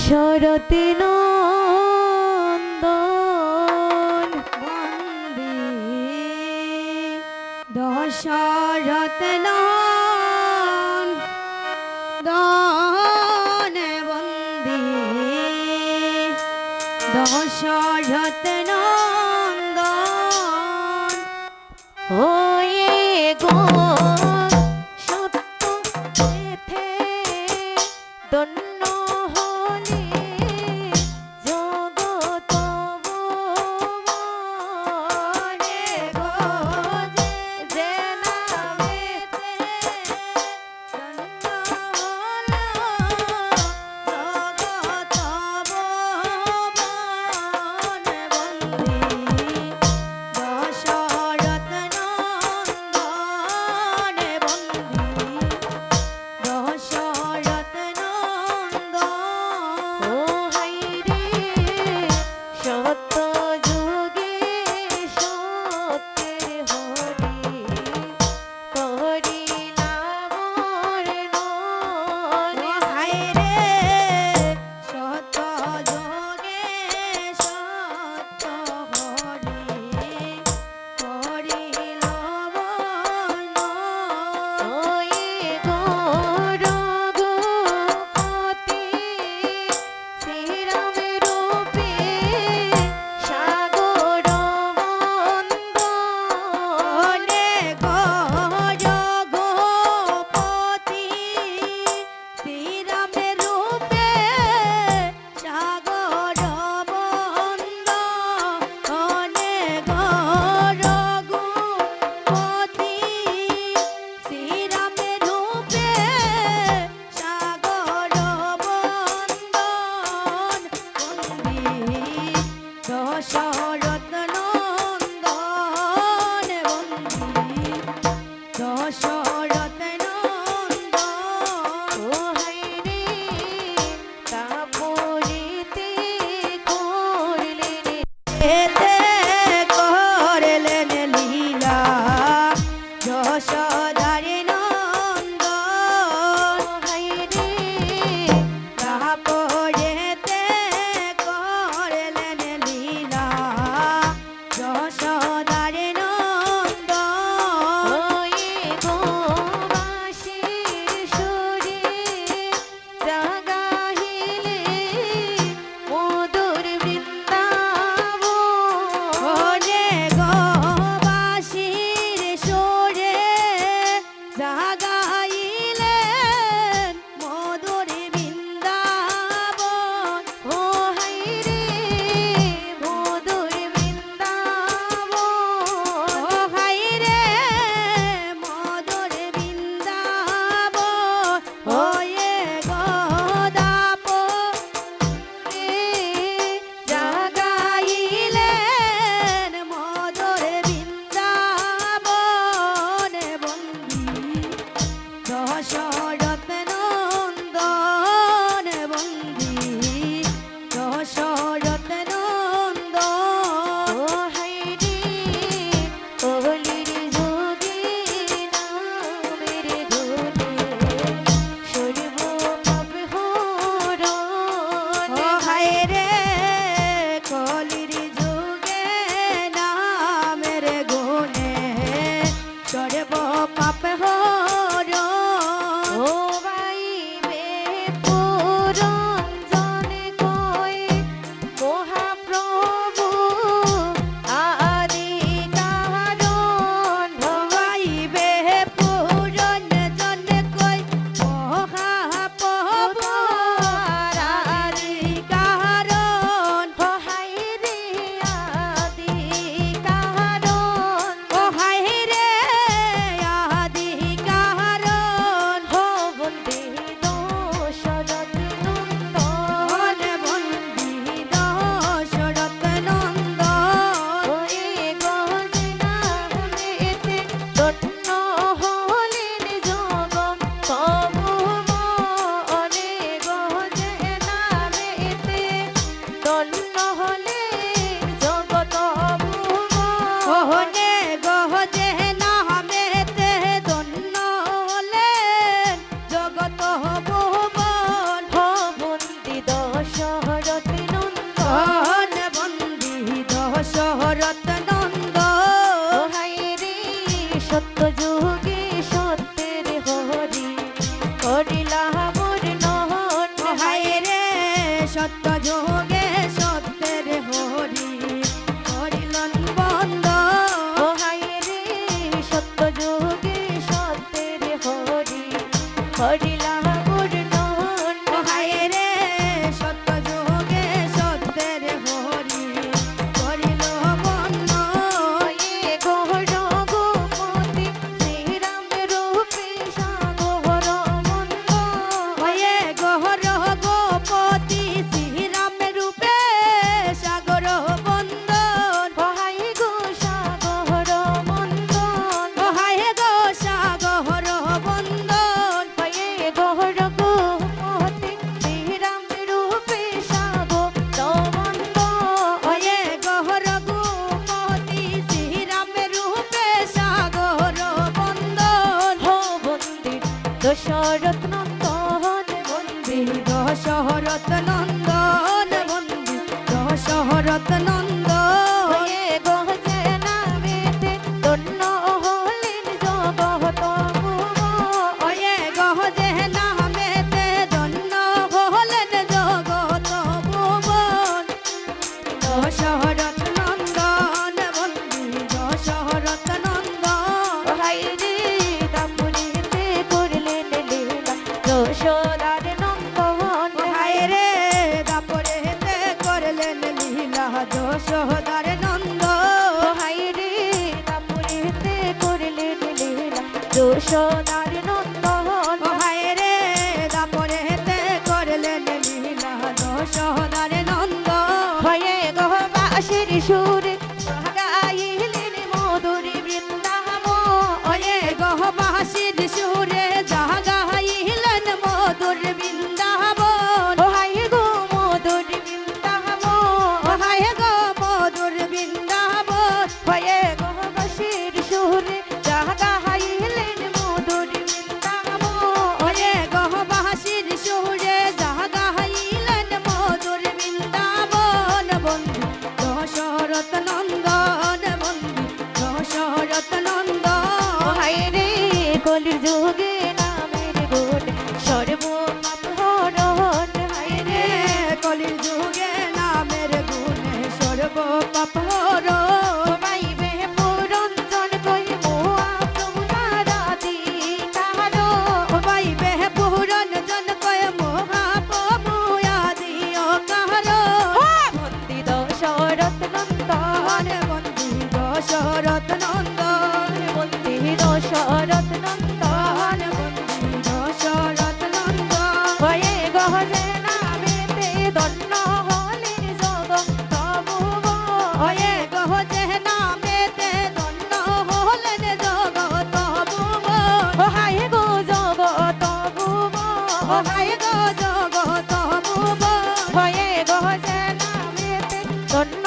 দশরথী নন্দন বন্দে দশরথ নন্দন বন্দে দশরথ নন্দন way গো সত্য এথে দন্ন হলে জগত ভুবনে গো যে নামেতে দন্ন হলো জগত ভুবনে বন্দে দশরথ নন্দনে বন্দে দশরথ নন্দন ও হাইরে সত্য যুগে সত্যের হরি করিলাম বর্ণন ও হাইরে সত্য যুগে সত্য হরি করিলাম বর্ণন ওই গো রঘুপতি শ্রীরাম রূপে সাগর মন্দনে গো রঘুপতি শ্রীরাম রূপে সাগর মন্দনে গো রঘুপতি শ্রীরাম রূপে সাগর বন্দন বন্দে দশরথ নন্দন বন্দে দশরথ নন্দন ও হাইরে তাপরিতে করলেন এতে করলেন লীলা যশোদারি নন্দন হাইরে তাপরেতে করলেন লীলা দশরথ নন্দ হয়ে গহজে নামেতে ধন্য হলেন জগত ভুবন। ওয়ে গহজে নামেতে ধন্য হলেন জগত ভুবন। দশরথ নন্দন বন্দী দশরথ নন্দন হায়রে দাপুরিতে করলেন লীলা যশোদার নন্দন। হায় রে দাপরেতে করলেন লীলা যশোদার নন্দ হায়রে দাপুরিতে করলেন লীলা যশোদার নন্দন। হায় রে দাপরেতে করলেন লীলা যশোদার নন্দ হয়ে গহবাসের সুরে গাইলেন মধুর বৃন্দাবন। ওয়ে গহবাসীর সুরে জাগাইলেন মধুর বৃন্দাবন হায় গো মধুর বৃন্দাবন। হায় গো মধুর বৃন্দাবন হয়ে গহবাসের সুরে গাইলেন মধুর বৃন্দাবন। ওরে গহবাসীর সুরে জাগাইলেন মধুর বৃন্দাবন বন্ধু দশরথ নন্দন বন্ধু দশরথ নন্দন হায়রে কলির যুগে নামের গুণ সর্ব পাপ হরণ। হায়রে কলির যুগে নামের গুণে সর্ব পাপ পাইবে পুরঞ্জন কই মোয়া প্রভু নারাদি কাহারো। পাইবে পুরন জন কয় মহাপ্রভু আদিও কাহার বন্দি দশরথ নন্দন। বন্ধু দশরথ নন্দন বন্দি দশরথ নন্দন। বন্ধু দশরথ নন্দন হয়ে গহজে নামেতে ধন্য হলেন জগত ভুবন। ওয়ে গহজে নামেতে ধন্য হলেন জগত ভুবন হায় গো জগত ভুবন। হায় গো জগত ভুবন হয়ে গহজে নামেতে ধন্য